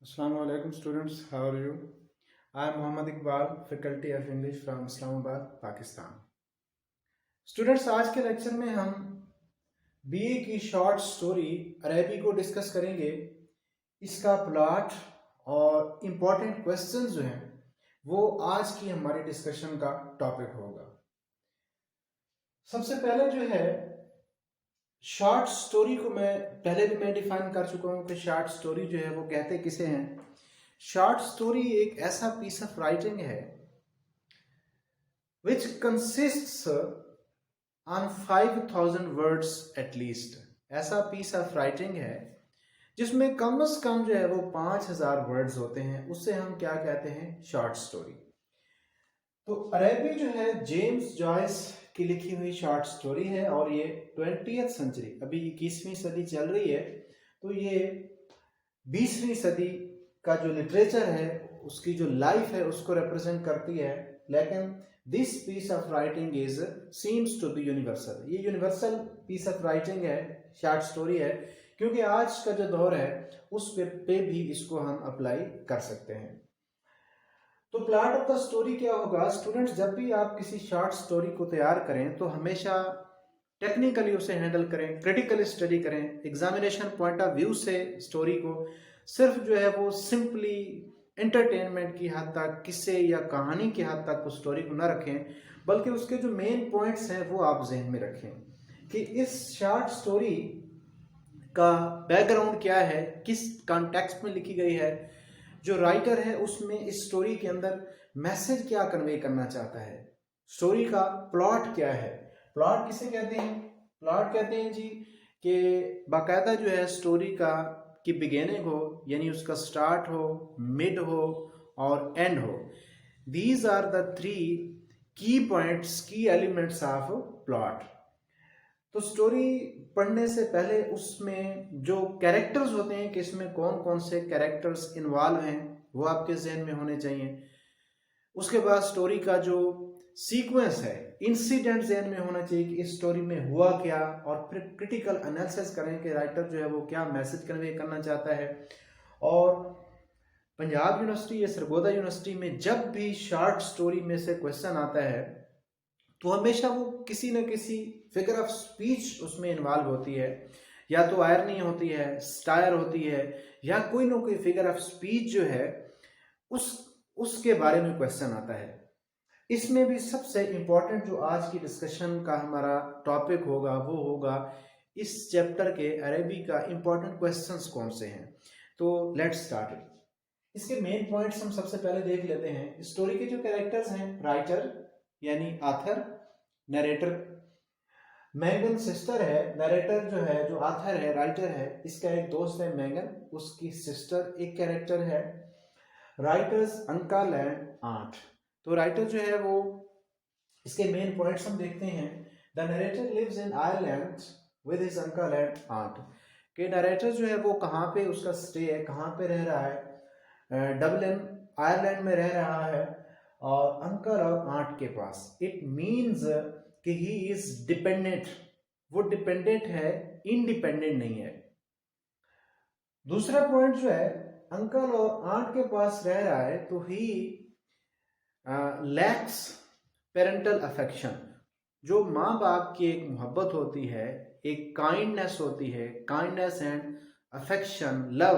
Assalamu alaikum students, how are you? I am Mohammad Iqbal, faculty of English from Islamabad, Pakistan. Students, आज के lecture में हम BA की short story अरेबी को discuss करेंगे। इसका प्लॉट और इम्पोर्टेंट क्वेश्चंस जो हैं वो आज की हमारी डिस्कशन का टॉपिक होगा। सबसे पहले जो है शॉर्ट स्टोरी को मैं पहले भी मैं डिफाइन कर चुका हूँ कि शॉर्ट स्टोरी जो है वो कहते किसे हैं। शॉर्ट स्टोरी एक ऐसा पीस ऑफ राइटिंग है which consists on 5000 words at least। ऐसा पीस ऑफ राइटिंग है जिसमें कम से कम जो है वो 5000 वर्ड्स होते हैं, उससे हम क्या कहते हैं, शॉर्ट स्टोरी। तो अरेबी जो है जेम्स जॉयस की लिखी हुई शॉर्ट स्टोरी है और ये 20th सेंचुरी, अभी 21वीं सदी चल रही है, तो ये 20वीं सदी का जो लिटरेचर है उसकी जो लाइफ है उसको रिप्रेजेंट करती है। लेकिन this piece of writing is seems to be universal. ये यूनिवर्सल पीस ऑफ राइटिंग है, शॉर्ट स्टोरी है, क्योंकि आज का जो दौर है उस पे भी इसको हम अप्लाई कर सकते हैं। तो प्लॉट ऑफ द स्टोरी क्या होगा स्टूडेंट्स, जब भी आप किसी शॉर्ट स्टोरी को तैयार करें तो हमेशा टेक्निकली उसे हैंडल करें, क्रिटिकली स्टडी करें, एग्जामिनेशन पॉइंट ऑफ व्यू से स्टोरी को सिर्फ जो है वो सिंपली एंटरटेनमेंट की हद तक, किस्से या कहानी की हद तक उस स्टोरी को ना रखें, बल्कि उसके जो मेन पॉइंट्स हैं वो आप जहन में रखें कि इस शॉर्ट स्टोरी का बैकग्राउंड क्या है, किस कॉन्टेक्स्ट में लिखी गई है, जो राइटर है उसमें इस स्टोरी के अंदर मैसेज क्या कन्वे करना चाहता है, स्टोरी का प्लॉट क्या है। प्लॉट किसे कहते हैं? प्लॉट कहते हैं जी कि बाकायदा जो है स्टोरी का की बिगिनिंग हो, यानी उसका स्टार्ट हो, मिड हो और एंड हो। दीज आर द थ्री की पॉइंट्स, की एलिमेंट्स ऑफ प्लॉट। तो स्टोरी पढ़ने से पहले उसमें जो कैरेक्टर्स होते हैं कि इसमें कौन कौन से कैरेक्टर्स इन्वॉल्व हैं वो आपके जहन में होने चाहिए। उसके बाद स्टोरी का जो सीक्वेंस है, इंसिडेंट जहन में होना चाहिए कि इस स्टोरी में हुआ क्या, और फिर क्रिटिकल एनालिसिस करें कि राइटर जो है वो क्या मैसेज कन्वे करना चाहता है। और पंजाब यूनिवर्सिटी या सरगोदा यूनिवर्सिटी में जब भी शॉर्ट स्टोरी में से क्वेश्चन आता है तो हमेशा वो किसी न किसी फिगर ऑफ स्पीच उसमें इन्वॉल्व होती है, या तो आयरनी होती है, स्टायर होती है, या कोई ना कोई फिगर ऑफ स्पीच जो है उसके बारे में क्वेश्चन आता है। इसमें भी सबसे इंपॉर्टेंट जो आज की डिस्कशन का हमारा टॉपिक होगा वो होगा इस चैप्टर के अरेबी का इंपॉर्टेंट क्वेश्चंस कौन से हैं। तो लेट्स स्टार्ट। इसके मेन पॉइंट्स हम सबसे पहले देख लेते हैं। स्टोरी के जो कैरेक्टर्स हैं, राइटर यानी आथर, नरेटर, मैगन सिस्टर है, नरेटर जो है, जो आथर है, राइटर है, इसका एक दोस्त है मैगन, उसकी सिस्टर एक कैरेक्टर है, राइटर्स अंकल एंड आंट। तो राइटर जो है वो, इसके मेन पॉइंट्स हम देखते हैं। The narrator lives in Ireland with his uncle and aunt. कि नरेटर जो है वो कहाँ पे उसका स्टे है, कहाँ पे रह रहा है, डबलिन आयरलैंड में रह रहा है और अंकल और आंट के पास। इट मीन्स कि ही इज डिपेंडेंट, वो डिपेंडेंट है, इंडिपेंडेंट नहीं है। दूसरा पॉइंट जो है, अंकल और आंट के पास रह रहा है तो ही लैक्स पेरेंटल अफेक्शन। जो माँ बाप की एक मोहब्बत होती है, एक काइंडनेस होती है, kindness and affection, love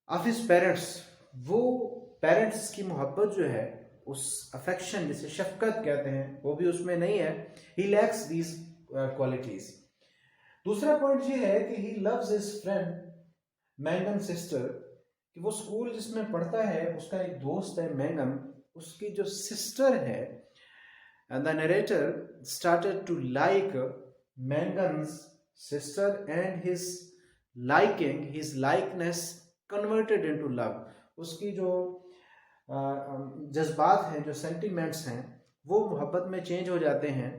of his parents, वो पेरेंट्स की मोहब्बत जो है, उस अफेक्शन जिसे शफकत कहते हैं, वो भी उसमें नहीं है। He lacks these qualities. दूसरा पॉइंट ये है कि he loves his friend Megan sister, कि वो स्कूल जिसमें पढ़ता है उसका एक दोस्त है मैगन, उसकी जो सिस्टर है, and the narrator started to like Mangan's sister, and his likeness converted into love। उसकी जो जज्बात हैं, जो सेंटिमेंट्स हैं, वो मोहब्बत में चेंज हो जाते हैं।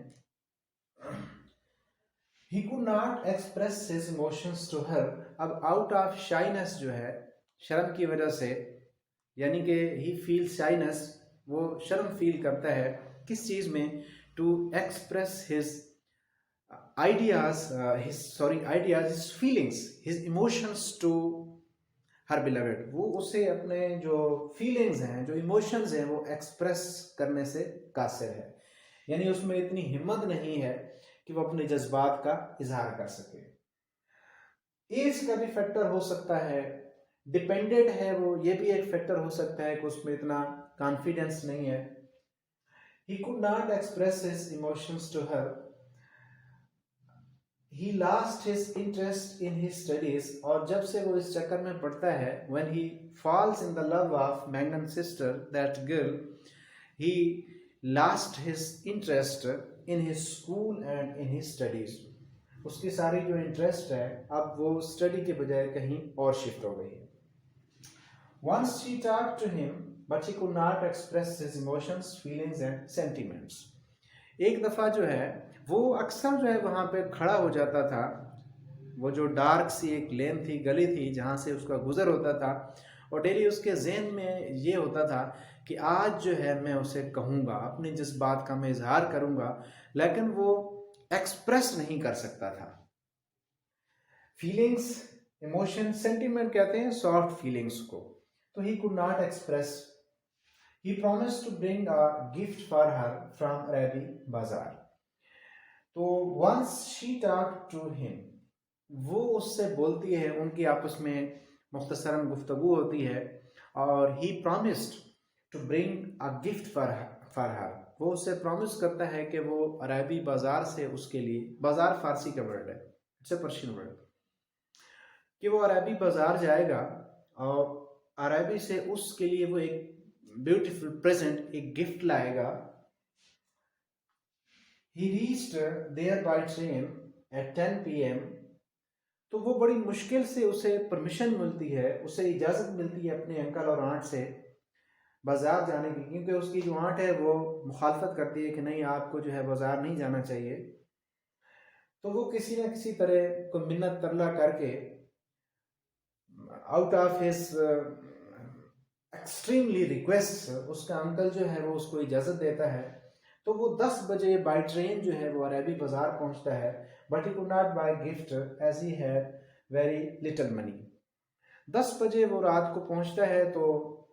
He could not express his emotions to her। अब आउट ऑफ शाइनेस जो है, शर्म की वजह से, यानी कि ही फील शाइनेस, वो शर्म फील करता है किस चीज में, to express his ideas, his feelings, his emotions to her beloved, वो उसे अपने जो फीलिंग्स हैं, जो इमोशंस हैं, वो एक्सप्रेस करने से कासिर है। यानी उसमें इतनी हिम्मत नहीं है कि वो अपने जज्बात का इजहार कर सके। एज का भी फैक्टर हो सकता है, डिपेंडेंट है वो, ये भी एक फैक्टर हो सकता है कि उसमें इतना कॉन्फिडेंस नहीं है। He could not express his emotions to her, he lost his interest in his studies, और जब से वो इस चक्कर में पड़ता है, when he falls in the love of Magnan's sister, that girl, he lost his interest in his school and in his studies. उसकी सारी जो इंटरेस्ट है अब वो स्टडी के बजाय कहीं और शिफ्ट हो गई है। Once she talked to him, but he could not express his emotions, feelings and sentiments. एक दफ़ा जो है वो अक्सर जो है वहाँ पे खड़ा हो जाता था, वो जो डार्क सी एक लेन थी, गली थी जहाँ से उसका गुजर होता था, और डेली उसके जहन में ये होता था कि आज जो है मैं उसे कहूँगा, अपनी जिस बात का मैं इजहार करूँगा, लेकिन वो एक्सप्रेस नहीं कर सकता था। फीलिंग्स, इमोशन, सेंटिमेंट कहते हैं सॉफ्ट फीलिंग्स को, तो ही could not express. He promised to bring a gift for her from Arabi Bazaar. तो once she talked to him, वो उससे बोलती है, उनकी आपस में मुख्तसरन गुफ्तगू होती है, और he promised to bring a gift for her. वो उससे प्रॉमिस करता है कि वो अरबी बाज़ार से उसके लिए, बाज़ार फारसी का वर्ड है, इट्स ए पर्शियन वर्ड, कि वो अरबी बाज़ार जाएगा और अरबी से उसके लिए वो एक ब्यूटीफुल प्रेजेंट, एक गिफ्ट लाएगा। He reached there by train at 10 PM. तो वो बड़ी मुश्किल से उसे परमिशन मिलती है, उसे इजाज़त मिलती है अपने अंकल और आंट से बाज़ार जाने की, क्योंकि उसकी जो आंट है वो मुखालफत करती है कि नहीं, आपको जो है बाज़ार नहीं जाना चाहिए। तो वो किसी न किसी तरह को मिन्नत तरला करके out of his extremely request, उसका अंकल जो है वो उसको इजाज़त देता है। तो वो 10 बजे बाय ट्रेन जो है वो अरबी बाज़ार पहुंचता है, but he could not buy gift as he had very little money. 10 बजे वो रात को पहुंचता है, तो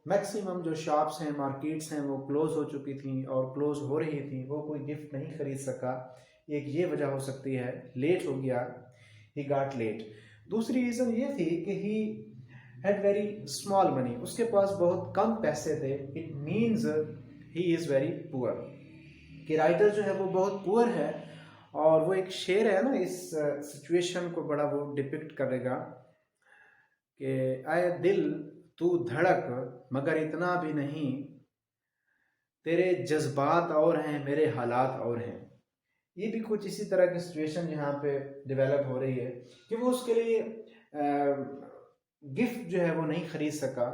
मैक्सिमम जो शॉप्स हैं, मार्केट्स हैं, वो क्लोज हो चुकी थी और क्लोज हो रही थी, वो कोई गिफ्ट नहीं खरीद सका। एक ये वजह हो सकती है, लेट हो गया, ही गॉट लेट। दूसरी रीज़न ये थी कि ही हैड वेरी स्मॉल मनी, उसके पास बहुत कम पैसे थे। It means he is very poor, कि राइटर जो है वो बहुत पुअर है, और वो एक शेर है ना, इस सिचुएशन को बड़ा वो डिपिक्ट करेगा कि आए दिल तू धड़क मगर इतना भी नहीं, तेरे जज्बात और हैं मेरे हालात और हैं। ये भी कुछ इसी तरह की सिचुएशन यहाँ पे डेवलप हो रही है कि वो उसके लिए गिफ्ट जो है वो नहीं खरीद सका,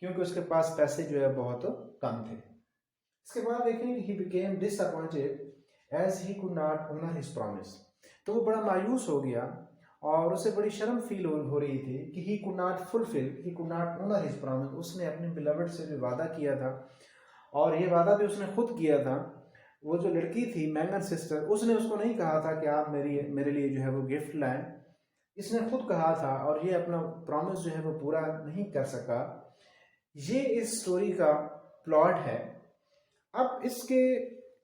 क्योंकि उसके पास पैसे जो है बहुत कम थे। इसके बाद देखें, he became disappointed as he could not honour his promise. तो वो बड़ा मायूस हो गया और उसे बड़ी शर्म फील हो रही थी कि he could not fulfil, he could not honour his promise. उसने अपने बिलवड से जो वादा किया था, और ये वादा भी उसने खुद किया था। वो जो लड़की थी मैंगन सिस्टर, उसने उसको नहीं कहा था कि आप मेरे लिए जो है वो गिफ्ट लाएं, इसने खुद कहा था, और ये अपना प्रॉमिस जो है वो पूरा नहीं कर सका। ये इस स्टोरी का प्लॉट है। अब इसके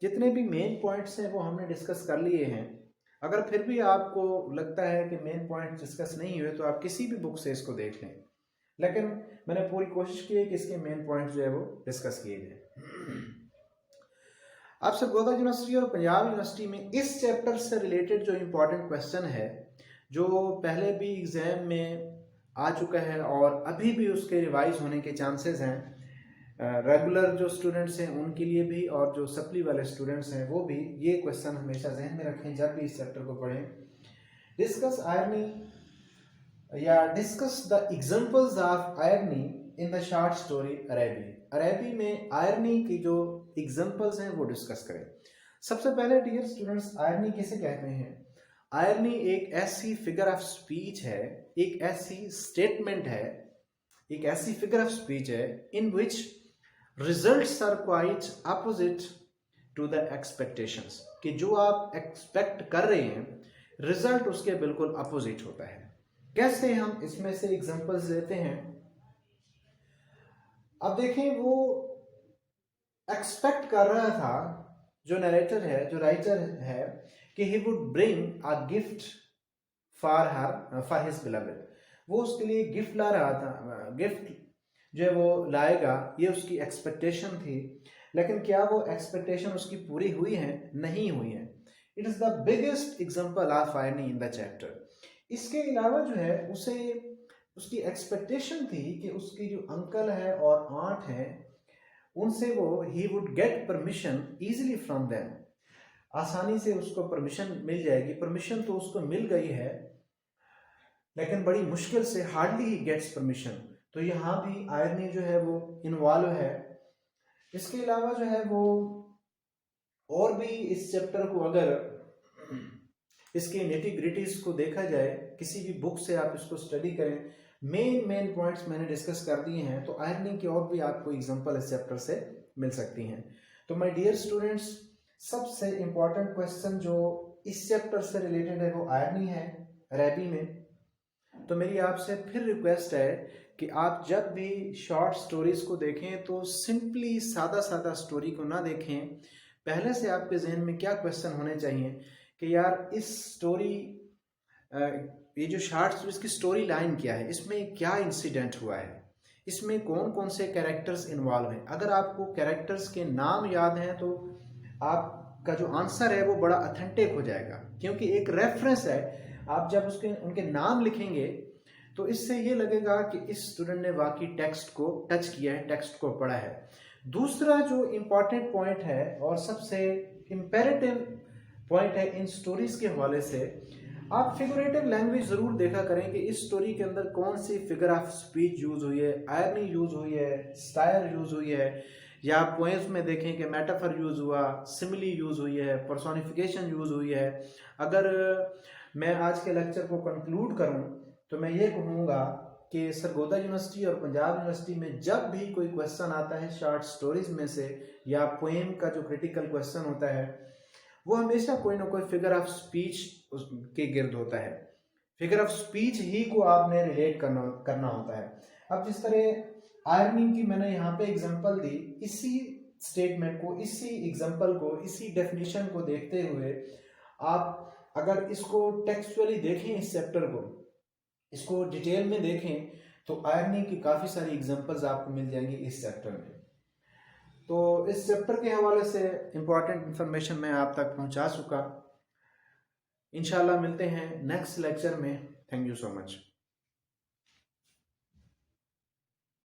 जितने भी मेन पॉइंट्स हैं वो हमने डिस्कस कर लिए हैं। अगर फिर भी आपको लगता है कि मेन पॉइंट डिस्कस नहीं हुए, तो आप किसी भी बुक से इसको देख लें, लेकिन मैंने पूरी कोशिश की है कि इसके मेन पॉइंट जो है वो डिस्कस किए जाए। अब सरगोदा यूनिवर्सिटी और पंजाब यूनिवर्सिटी में इस चैप्टर से रिलेटेड जो इम्पोर्टेंट क्वेश्चन है, जो पहले भी एग्ज़ाम में आ चुका है और अभी भी उसके रिवाइज होने के चांसेस हैं, रेगुलर जो स्टूडेंट्स हैं उनके लिए भी, और जो सप्ली वाले स्टूडेंट्स हैं वो भी ये क्वेश्चन हमेशा जहन में रखें जब भी इस चैप्टर को पढ़ें। डिस्कस आयरनी या discuss the examples of irony in the short story अरेबी। अरेबी में आयरनी की जो एग्जांपल्स हैं वो डिस्कस करें। सबसे पहले डियर स्टूडेंट्स, आयरनी किसे कहते हैं? आयरनी एक ऐसी फिगर ऑफ स्पीच है, एक ऐसी स्टेटमेंट है, एक ऐसी फिगर ऑफ स्पीच है in which results are quite opposite to the expectations, कि जो आप एक्सपेक्ट कर रहे हैं रिजल्ट उसके बिल्कुल अपोजिट होता है। कैसे? हम इसमें से एग्जांपल्स देते हैं। अब देखें वो एक्सपेक्ट कर रहा था, जो नरेटर है, जो राइटर है, कि he would bring a gift for his beloved. वो उसके लिए गिफ्ट ला रहा था, गिफ्ट जो है वो लाएगा, ये उसकी एक्सपेक्टेशन थी। लेकिन क्या वो एक्सपेक्टेशन उसकी पूरी हुई है? नहीं हुई है। It is the biggest example of irony in the chapter. इसके अलावा जो है उसे उसकी एक्सपेक्टेशन थी कि उसकी जो अंकल है और आंट है, उनसे वो he would get permission easily from them, आसानी से उसको परमिशन मिल जाएगी। परमिशन तो उसको मिल गई है, लेकिन बड़ी मुश्किल से, हार्डली ही गेट्स परमिशन। तो यहाँ भी आयरनी जो है वो इन्वॉल्व है। इसके अलावा जो है वो और भी इस चैप्टर को अगर इसके निटी ग्रिटीज को देखा जाए, किसी भी बुक से आप इसको स्टडी करें, मेन पॉइंट्स मैंने डिस्कस कर दिए हैं, तो आयरनिंग की और भी आपको एग्जांपल इस चैप्टर से मिल सकती हैं। तो माय डियर स्टूडेंट्स, सबसे इम्पॉर्टेंट क्वेश्चन जो इस चैप्टर से रिलेटेड है वो आयरनिंग है अरबी में। तो मेरी आपसे फिर रिक्वेस्ट है कि आप जब भी शॉर्ट स्टोरीज को देखें तो सिंपली सादा सादा स्टोरी को ना देखें। पहले से आपके जहन में क्या क्वेश्चन होने चाहिए कि यार इस स्टोरी, ये जो शॉर्ट स्टोरीज की स्टोरी लाइन क्या है, इसमें क्या इंसिडेंट हुआ है, इसमें कौन कौन से कैरेक्टर्स इन्वॉल्व हैं। अगर आपको कैरेक्टर्स के नाम याद हैं तो आपका जो आंसर है वो बड़ा ऑथेंटिक हो जाएगा, क्योंकि एक रेफरेंस है। आप जब उसके उनके नाम लिखेंगे तो इससे ये लगेगा कि इस स्टूडेंट ने वाकई टेक्स्ट को टच किया है, टेक्स्ट को पढ़ा है। दूसरा जो इम्पॉर्टेंट पॉइंट है और सबसे इम्पेरेटिव पॉइंट है इन स्टोरीज के हवाले से, आप फिगरेटिव लैंग्वेज जरूर देखा करें कि इस स्टोरी के अंदर कौन सी फिगर ऑफ स्पीच यूज हुई है, आयरनी यूज हुई है, स्टायर यूज हुई है, या पोएम्स में देखें कि मेटाफर यूज हुआ, सिमिली यूज हुई है, पर्सोनिफिकेशन यूज हुई है। अगर मैं आज के लेक्चर को कंक्लूड करूं तो मैं ये कहूँगा कि सरगोदा यूनिवर्सिटी और पंजाब यूनिवर्सिटी में जब भी कोई क्वेश्चन आता है शॉर्ट स्टोरीज में से, या पोएम का जो क्रिटिकल क्वेश्चन होता है, वो हमेशा कोई ना कोई फिगर ऑफ स्पीच के गिर्द होता है। फिगर ऑफ स्पीच ही को आपने रिलेट करना होता है। अब जिस तरह आयरनिंग की मैंने यहाँ पे एग्जांपल दी, इसी स्टेटमेंट को, इसी एग्जांपल को, इसी डेफिनेशन को देखते हुए आप अगर इसको टेक्सचुअली देखें, इस चैप्टर को, इसको डिटेल में देखें, तो आयरनिंग की काफ़ी सारी एग्जांपल्स आपको मिल जाएंगी इस चैप्टर में। तो इस चैप्टर के हवाले से इम्पॉर्टेंट इंफॉर्मेशन मैं आप तक पहुंचा चुका। इंशाल्लाह मिलते हैं नेक्स्ट लेक्चर में। Thank you so much.